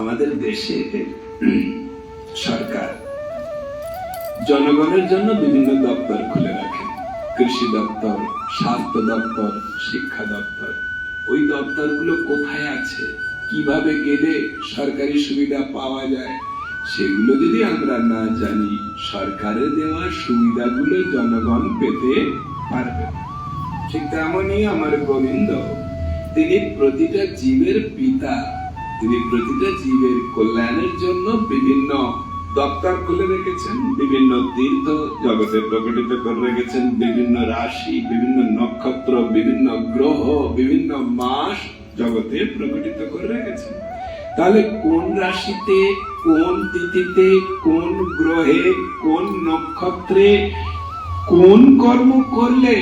আমাদের দেশে সরকার জনগণের জন্য বিভিন্ন দপ্তর খুলে রাখেন। কৃষি দপ্তর, স্বাস্থ্য দপ্তর, শিক্ষা দপ্তর। ওই দপ্তরগুলো কোথায় আছে, কিভাবে গেলে সরকারি সুবিধা পাওয়া যায়, সেগুলো যদি আমরা না জানি, সরকারের দেওয়া সুবিধাগুলো জনগণ পেতে পারবে না। ঠিক তেমনই আমার গোবিন্দ, তিনি প্রতিটা জীবের পিতা। তিনি প্রতিটা জীবের কল্যাণের জন্য বিভিন্ন দপ্তর খুলে রেখেছেন, বিভিন্ন তীর্থ জগতে প্রকটিত করে রেখেছেন, বিভিন্ন রাশি, বিভিন্ন নক্ষত্র, বিভিন্ন গ্রহ, বিভিন্ন মাস জগতে প্রকটিত করে রেখেছেন। তাহলে কোন রাশিতে, কোন তিথিতে, কোন গ্রহে, কোন নক্ষত্রে কোন কর্ম করলে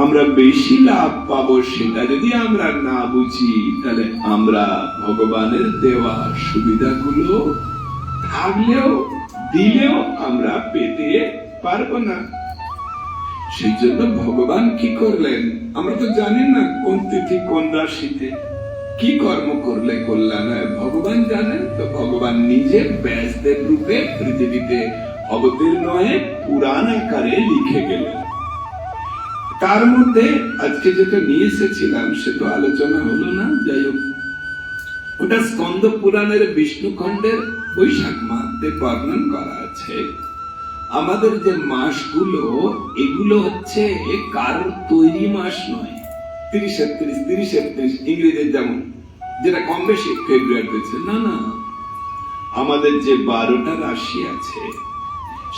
আমরা বেশি লাভ পাবো, সেটা যদি আমরা না বুঝি, তাহলে আমরা ভগবানের দেওয়া সুবিধাগুলো থাকলেও দিলেও আমরা পেতে পারবো না। সেই জন্য ভগবান কি করলেন, আমরা তো জানি না কোন তিথি কোন রাশিতে কি কর্ম করলে কল্যাণ হয়, ভগবান জানেন। তো ভগবান নিজে ব্যাসদেব রূপে পৃথিবীতে অবতীর্ণ হয়ে পুরাণ আকারে লিখে গেলেন। তার মধ্যে আজকে যেটা নিয়ে এসেছিলাম সে তো আলোচনা হলো না, যাই হোক, ওটা স্কন্দ পুরাণের বিষ্ণু খণ্ডের বৈশাখ মাসে বর্ণন করা আছে। আমাদের যে মাসগুলো, এগুলো হচ্ছে কারোর তৈরি মাস নয়। 30 ইংরেজির যেমন, যেটা কম বেশি ফেব্রুয়ারিতে, না না, আমাদের যে 12টা রাশি আছে,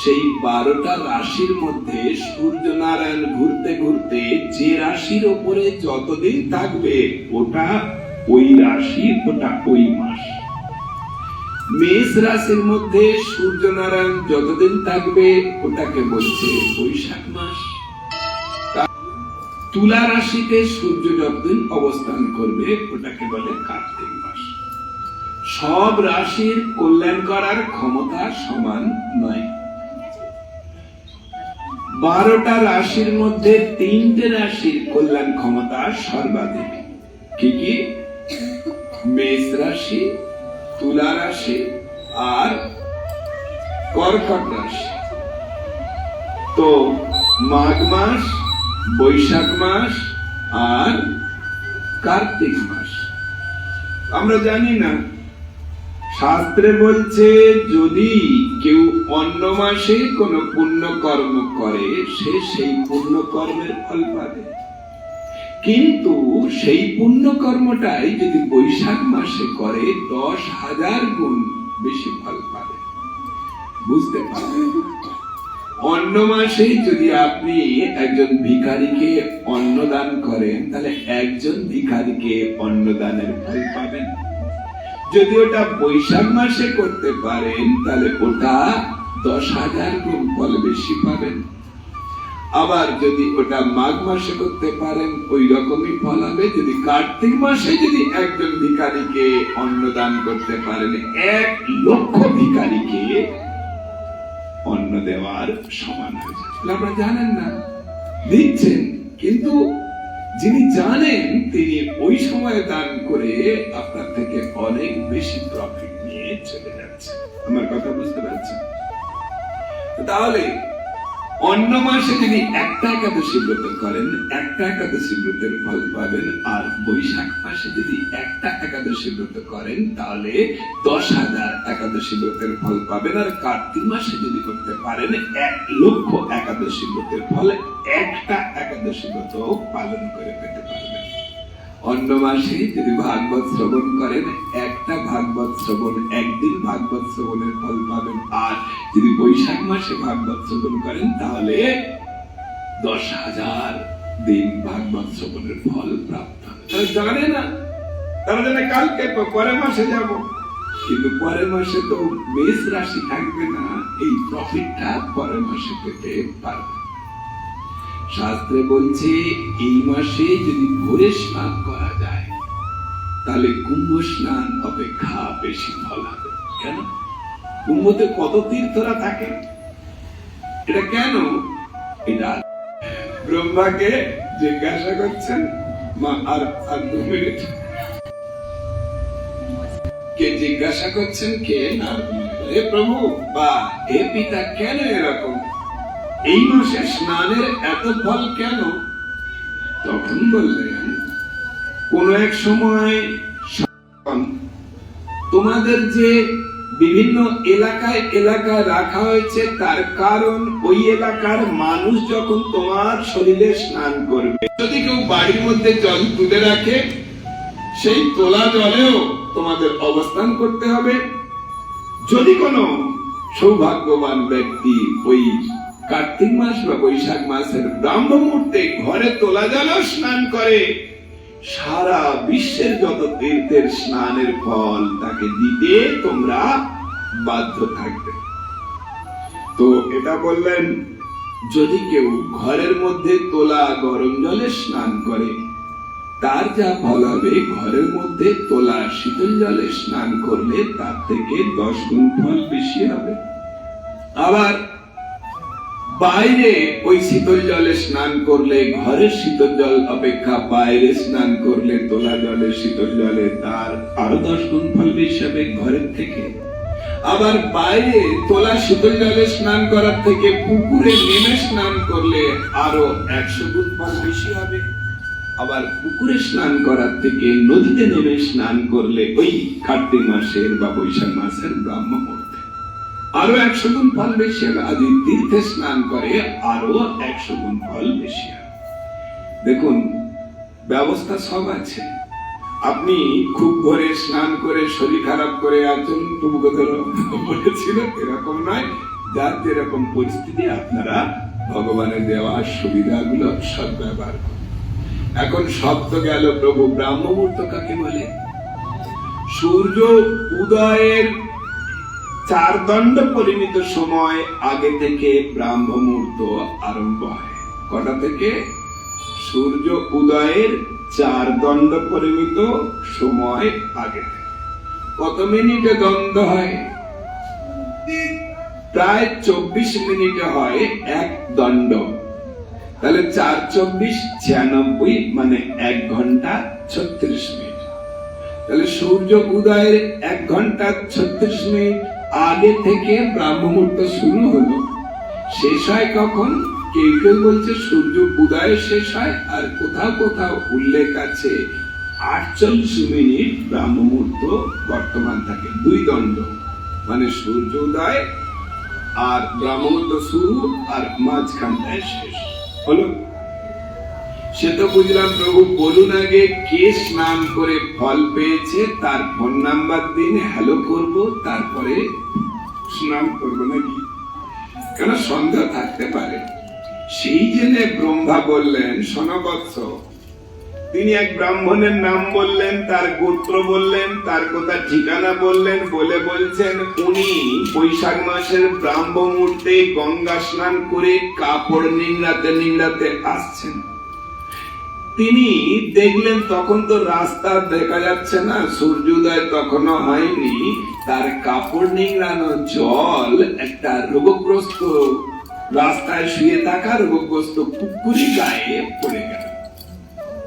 সেই 12টা রাশির মধ্যে সূর্য নারায়ণ ঘুরতে ঘুরতে যে রাশির ওপরে যতদিন থাকবে ওটা ওই রাশি, ওটা ওই মাস। মেষ রাশির মধ্যে সূর্য নারায়ণ যতদিন থাকবে ওটাকে বলছে বৈশাখ মাস। তুলা রাশিতে সূর্য যতদিন অবস্থান করবে ওটাকে বলে কার্তিক মাস। সব রাশির কল্যাণ করার ক্ষমতা সমান নয়। 12টা রাশির মধ্যে 3টে রাশির কল্যাণ ক্ষমতা সর্বাধিক। কি কি? মেষ রাশি, তুলা রাশি আর কর্কট রাশি। তো মাঘ মাস, বৈশাখ মাস আর কার্তিক মাস আমরা জানি না। শাস্ত্রে বলছে যদি কেউ অন্য মাসে কোন পুণ্য কর্ম করে সে সেই পুণ্য কর্মের ফল পাবে, কিন্তু সেই পুণ্য কর্মটাই যদি বৈশাখ মাসে করে 10,000 গুণ বেশি ফল পাবে। বুঝতে পারবেন? অন্য মাসে যদি আপনি একজন ভিখারিকে অন্নদান করেন, তাহলে একজন ভিখারিকে অন্নদানের ফল পাবেন। যদি ওটা বৈশাখ মাসে করতে পারেন, তাহলে ওটা 10,000 গুণ ফল বেশি পাবেন। আবার যদি ওটা মাঘ মাসে করতে পারেন, ওই রকমই ফল হবে। যদি কার্তিক মাসে যদি একজন ভিখারিকে অন্নদান করতে পারেন, 1 লক্ষ ভিখারিকে অন্ন দেওয়ার সমান হয়ে যায়। আপনারা জানেন না, দিচ্ছেন, কিন্তু যিনি জানেন তিনি ওই সময় দান করে আপনার থেকে অনেক বেশি প্রফিট নিয়ে চলে যাচ্ছে। আমার কথা বুঝতে পারছেন? তাহলে অন্য মাসে যদি একটা একাদশী ব্রত করেন, একটা একাদশী ব্রতের ফল পাবেন। আর বৈশাখ মাসে যদি একটা একাদশী ব্রত করেন, তাহলে 10,000 একাদশী ব্রতের ফল পাবেন। আর কার্তিক মাসে যদি করতে পারেন, 1 লক্ষ একাদশী ব্রতের ফল একটা একাদশী ব্রত পালন করে পেতে পারবেন। অন্য মাসে যদি ভাগবত শ্রবণ করেন, একটা ভাগবত শ্রবণ, একদিন ভাগবত শ্রবণের ফল পাবেন। আর যদি বৈশাখ মাসে ভাগবত শ্রবণ করেন, তাহলে 10,000 দিন ভাগবত শ্রবণের ফল প্রাপ্ত হবে। তারা জানে না, তারা জানে কালকে পরের মাসে যাব, কিন্তু পরের মাসে তো মেষ রাশি থাকবে না, এই প্রফিটটা পরের মাসে পেতে পারবে। শাস্ত্রে বলছে এই মাসে যদি ভোরে স্নান করা যায়, তাহলে কুম্ভ স্নান অপেক্ষা বেশি ফল হবে। কেন? কুম্ভতে কত তীর্থরা থাকে। এটা কেন? এটা ব্রহ্মাকে জিজ্ঞাসা করছেন, মা আর 2 মিনিট। কে জিজ্ঞাসা করছেন? কে? না, হে প্রভু বা হে পিতা, কেন এরকম? এই মাসে স্নানের এত ফল কেন? তখন বললেন, কোন এক সময় তোমাদের যে বিভিন্ন এলাকায় এলাকায় রাখা হয়েছে, তার কারণ ওই এলাকার মানুষ যখন তোমার শরীরে স্নান করবে, যদি কেউ বাড়ির মধ্যে জল তুলে রাখে, সেই তোলা জলেও তোমাদের অবস্থান করতে হবে। যদি কোনো সৌভাগ্যবান ব্যক্তি ওই কার্তিক মাস বা বৈশাখ মাসের ব্রাহ্ম মুহূর্তে ঘরে তোলা জলেও স্নান করে, সারা বিশ্বের যত তীর্থের স্নানের ফল তাকে দিতে তোমরা বাধ্য থাকবে। তো এটা বললেন, যদি কেউ ঘরের মধ্যে তোলা গরম জলে স্নান করে, তার যা ফল হবে ঘরের মধ্যে তোলা শীতল জলে স্নান করলে তার থেকে 10 গুণ ফল বেশি হবে। আবার বাইরে ওই শীতল জলে স্নান করলে, ঘরের শীতল জল অপেক্ষা বাইরে স্নান করলে তোলা জলে শীতল জলে তার আরো 10 গুণ ফল বেশি হবে ঘরের থেকে। আবার বাইরে তোলা শীতল জলে স্নান করার থেকে পুকুরে নেমে স্নান করলে আরো 100 গুণ ফল বেশি হবে। আবার পুকুরে স্নান করার থেকে নদীতে নেমে স্নান করলে ওই কার্তিক মাসের বা বৈশাখ মাসের ব্রাহ্ম মুহূর্তে আরো 100 গুণ ফল বেশি হবে। আর তীর্থে স্নান করে আরো 100 গুণ ফল বেশি হবে। দেখুন, ব্যবস্থা সব আছে। আপনি খুব ভোরে স্নান করে শরীর খারাপ করে আছেন, তবুকে বলেছিল, এরকম নয়। যার যেরকম পরিস্থিতি আপনারা ভগবানের দেওয়া সুবিধাগুলো সদ্ব্যবহার করুন। এখন শব্দ গেল, প্রভু ব্রাহ্ম মুহূর্ত কাকে বলে? সূর্য উদয়ের 4 দণ্ড পরিমিত সময় আগে থেকে ব্রাহ্ম মুহূর্ত আরম্ভ হয়। কটা থেকে? সূর্য উদয়ের 4 দণ্ড পরিমিত সময় আগে থেকে। কত মিনিটে দণ্ড হয়? প্রায় 24 মিনিটে হয় 1 দণ্ড। তাহলে 4 24 96, মানে 1 ঘন্টা 36 মিনিট। তাহলে সূর্য উদয়ের 1 ঘন্টা 36 মিনিট আগে থেকে ব্রাহ্ম মুহূর্ত শুরু হলো। শেষ হয় কখন? কেউ কেউ বলছে সূর্য উদয় শেষ হয়, আর কোথাও কোথাও উল্লেখ আছে 48 মিনিট ব্রাহ্ম মুহূর্ত বর্তমান থাকে। 2 দণ্ড, মানে সূর্য উদয় আর ব্রাহ্ম মুহূর্ত শুরু আর মাঝখানটায় শেষ হলো। সে তো বুঝলাম। প্রভু বলুন আগে, কে স্নান করে ফল পেয়েছে তার ফোন নাম্বার দিন, হ্যালো করব, তারপরে স্নান করবো নাকি? কেন সন্দেহ থাকতে পারে। সেই জেনে ব্রহ্মা বললেন, শোনো বৎস, তিনি এক ব্রাহ্মণের নাম বললেন, তার গোত্র বললেন, তার কথা ঠিকানা বললেন, বলে বলছেন উনি বৈশাখ মাসের ব্রাহ্ম মুহূর্তে গঙ্গা স্নান করে কাপড় নিংড়াতে নিংড়াতে আসছেন। তিনি দেখলেন তখন তো রাস্তা দেখা যাচ্ছে না, সূর্যোদয় তখনও হয়নি, তার কাপড় নিংড়ানো জল একটা রোগগ্রস্ত রাস্তায় শুয়ে থাকা রোগগ্রস্ত কুকুরি গায়ে পড়ে গেল।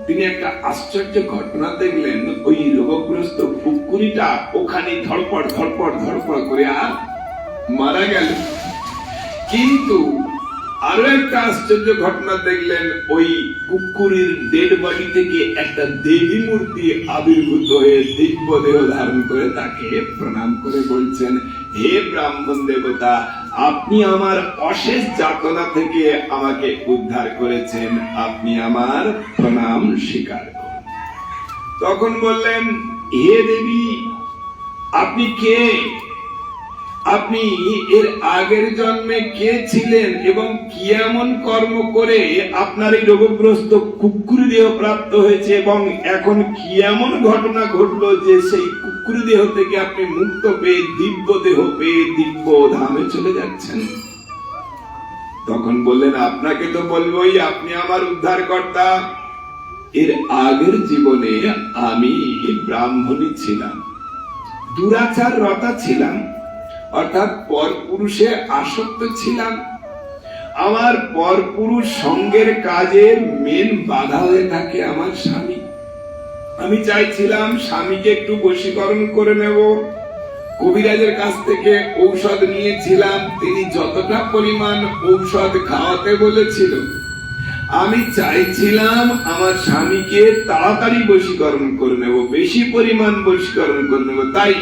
তিনি একটা আশ্চর্য ঘটনা দেখলেন, ওই রোগগ্রস্ত কুকুরিটা ওখানে ধড়পড় ধড়পড় ধড়পড় করে আর মারা গেল। কিন্তু আরো একটা আশ্চর্য ঘটনা দেখলেন, ওই কুকুরের ডেড বডি থেকে একটা দেবী মূর্তি আবির্ভূত হয়ে দিব্য দেহ ধারণ করে তাকে প্রণাম করে বলছেন, হে ব্রাহ্মণ দেবতা, আপনি আমার অশেষ যাতনা থেকে আমাকে উদ্ধার করেছেন, আপনি আমার প্রণাম স্বীকার করুন। তখন বললেন, হে দেবী, আপনি কে? আপনি এর আগের জন্মে কে ছিলেন এবং কি এমন কর্ম করে আপনার এই রোগগ্রস্ত কুকুরি দেহ প্রাপ্ত হয়েছে, এবং এখন কি এমন ঘটনা ঘটলো যে সেই কুকুরি দেহ থেকে আপনি মুক্ত পেয়ে দিব্য দেহ পেয়ে দিব্য ধামে চলে যাচ্ছেন? তখন বললেন, আপনাকে তো বলবোই, আপনি আমার উদ্ধারকর্তা। এর আগের জীবনে আমি ব্রাহ্মণী ছিলাম, দুরাচার রতা ছিলাম, অর্থাৎ পরপুরুষে আসক্ত ছিলাম। আমার পরপুরুষ সঙ্গের কাজের মেন বাধা হয়ে থাকে আমার স্বামী। আমি চাইছিলাম স্বামীকে একটু বশীকরণ করে নেব। কবিরাজের কাছ থেকে ঔষধ নিয়েছিলাম, তিনি যতটা পরিমাণ ঔষধ খাওয়াতে বলেছিল, আমি চাইছিলাম আমার স্বামীকে তাড়াতাড়ি বশীকরণ করে নেব, বেশি পরিমাণ বশীকরণ করে নেব। তাই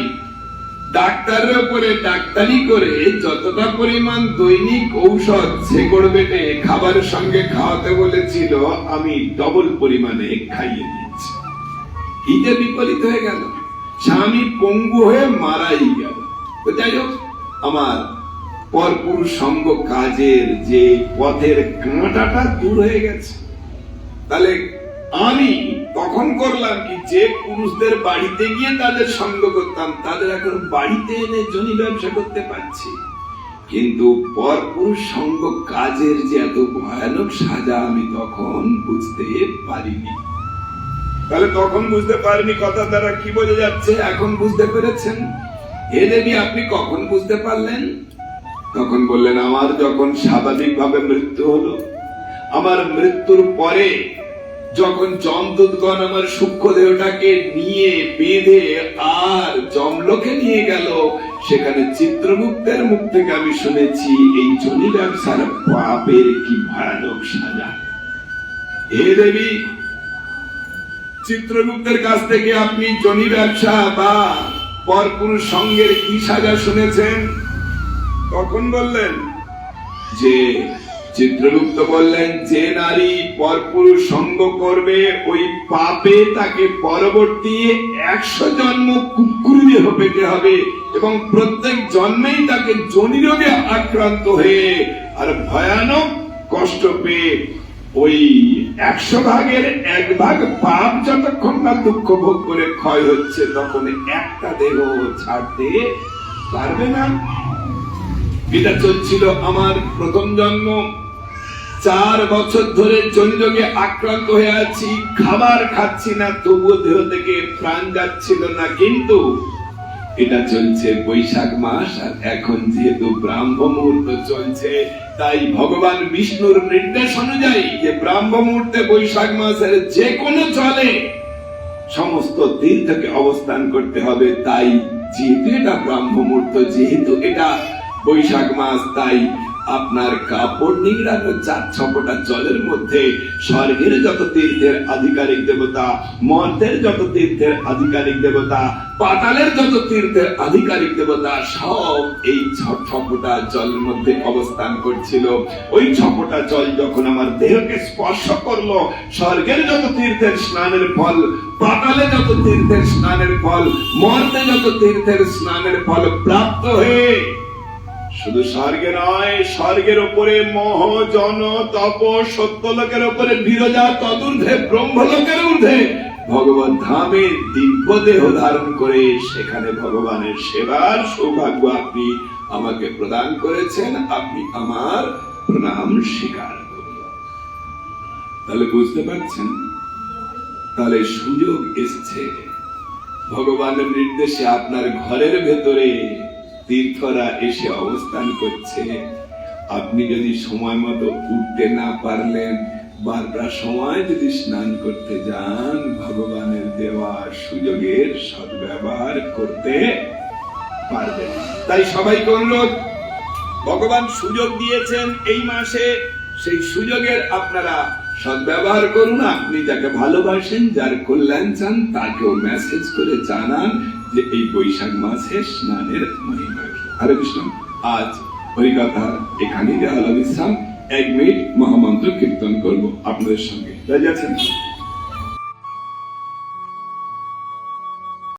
ডাক্তারের উপরে ডাক্তারি করে যতটা পরিমাণ দৈনিক ঔষধ শেকড় বেটে খাবারের সঙ্গে খাওয়াতে বলেছিল, আমি ডবল পরিমাণে খাইয়ে দিয়েছি। এটা বিপরীত হয়ে গেল, স্বামী পঙ্গু হয়ে মারাই গেল। তো যাই হোক, আমার পরপুরুষ সঙ্গ কাজের যে পথের কাঁটাটা দূর হয়ে গেছে। তাহলে আমি তখন করলাম কি, যে পুরুষদের বাড়িতে গিয়ে তাদের সঙ্গ করতাম, তাদের এখন বাড়িতে এনে জনি ব্যবসা করতে পারছি। কিন্তু পরপুরুষ সঙ্গ কাজের যে এত ভয়ানক সাজা আমি তখন বুঝতে পারিনি। তাহলে তখন বুঝতে পারিনি, কথা দ্বারা কি বোঝা যাচ্ছে? এখন বুঝতে পেরেছেন? এ দেবী, আপনি কখন বুঝতে পারলেন? তখন বললেন, আমার যখন স্বাভাবিকভাবে মৃত্যু হলো, আমার মৃত্যুর পরে যখন যমদূতগণ আমার সূক্ষ্ম দেহটাকে নিয়ে বেঁধে আর যমলোকে নিয়ে গেল, সেখানে চিত্রগুপ্তের মুখ থেকে আমি শুনেছি এই জনি ব্যবসার পাপের কি ভয়ানক সাজা। হে দেবী, চিত্রগুপ্তের কাছ থেকে আপনি জনি ব্যবসা বা পরপুরুষ সঙ্গের কি সাজা শুনেছেন? তখন বললেন যে, চিত্রগুপ্ত বললেন, যে নারী পরপুরুষ সঙ্গ করবে ওই পাপে তাকে পরবর্তী 100 জন্ম কুকুরি দেহ পেতে হবে, এবং প্রত্যেক জন্মেই তাকে জনি রোগে আক্রান্ত হয়ে আর ভয়ানক কষ্ট পেয়ে ওই 100 ভাগের 1 ভাগ পাপ যতক্ষণ না দুঃখ ভোগ করে ক্ষয় হচ্ছে, তখন একটা দেহ ছাড়তে পারবে না। এটা চলছিল আমার প্রথম জন্ম। 4 বছর ধরে জনিরোগে আক্রান্ত হয়ে আছি, খাবার খাচ্ছি না, তবুও দেহ থেকে প্রাণ যাচ্ছিল না। কিন্তু এটা চলছে বৈশাখ মাস, আর এখন যেহেতু ব্রাহ্ম মুহূর্ত চলছে, তাই ভগবান বিষ্ণুর নির্দেশ অনুযায়ী যে ব্রাহ্ম মুহূর্তে বৈশাখ মাসের যে কোনো চলে সমস্ত তীর্থকে অবস্থান করতে হবে। তাই যেহেতু এটা ব্রাহ্ম মুহূর্ত, যেহেতু এটা বৈশাখ মাস, তাই আপনার কাপড় নিংড়ানো 4-6 ফোঁটা জলের মধ্যে স্বর্গের যত তীর্থের আধিকারিক দেবতা, মর্তের যত তীর্থের আধিকারিক দেবতা, পাতালের যত তীর্থের আধিকারিক দেবতা, সব এই 6 ফোঁটা জলের মধ্যে অবস্থান করছিল। ওই 6 ফোঁটা জল যখন আমার দেহকে স্পর্শ করলো, স্বর্গের যত তীর্থের স্নানের ফল, পাতালে যত তীর্থের স্নানের ফল, মর্তে যত তীর্থের স্নানের ফল প্রাপ্ত হয়ে শুধু স্বর্গে নয়, স্বর্গের উপরে মহ জন তপ, সত্যলোকের উপরে বিরজা, তদূর্ধ্বে ব্রহ্মলোকের ঊর্ধ্বে ভগবত ধামে দিব্য দেহ ধারণ করে সেখানে ভগবানের সেবার সৌভাগ্য আপনি আমাকে প্রদান করেছেন। আপনি আমার প্রণাম স্বীকার করুন। তাহলে বুঝতে পারছেন? তাহলে সুযোগ এসছে ভগবানের নির্দেশে আপনার ঘরের ভেতরে তীর্থরা এসে অবস্থান করছে। আপনি যদি সময় মতো উঠতে না পারলেন, 12টার সময় যদি স্নান করতে যান, ভগবানের দেওয়া সুযোগের সদ্ব্যবহার করতে পারবেন। তাই সবাইকে অনুরোধ, ভগবান সুযোগ দিয়েছেন এই মাসে, সেই সুযোগের আপনারা সদ্ব্যবহার করুন। আপনি যাকে ভালোবাসেন, যার কল্যাণ চান, তাকেও মেসেজ করে জানান যে এই বৈশাখ মাসে স্নানের মহিমা। হরে কৃষ্ণ। আজ হরিকথা এখানেই দেওয়া হলো বিশ্রাম। 1 মিনিট মহামন্ত্র কীর্তন করবো আপনাদের সঙ্গে। রাজি আছেন?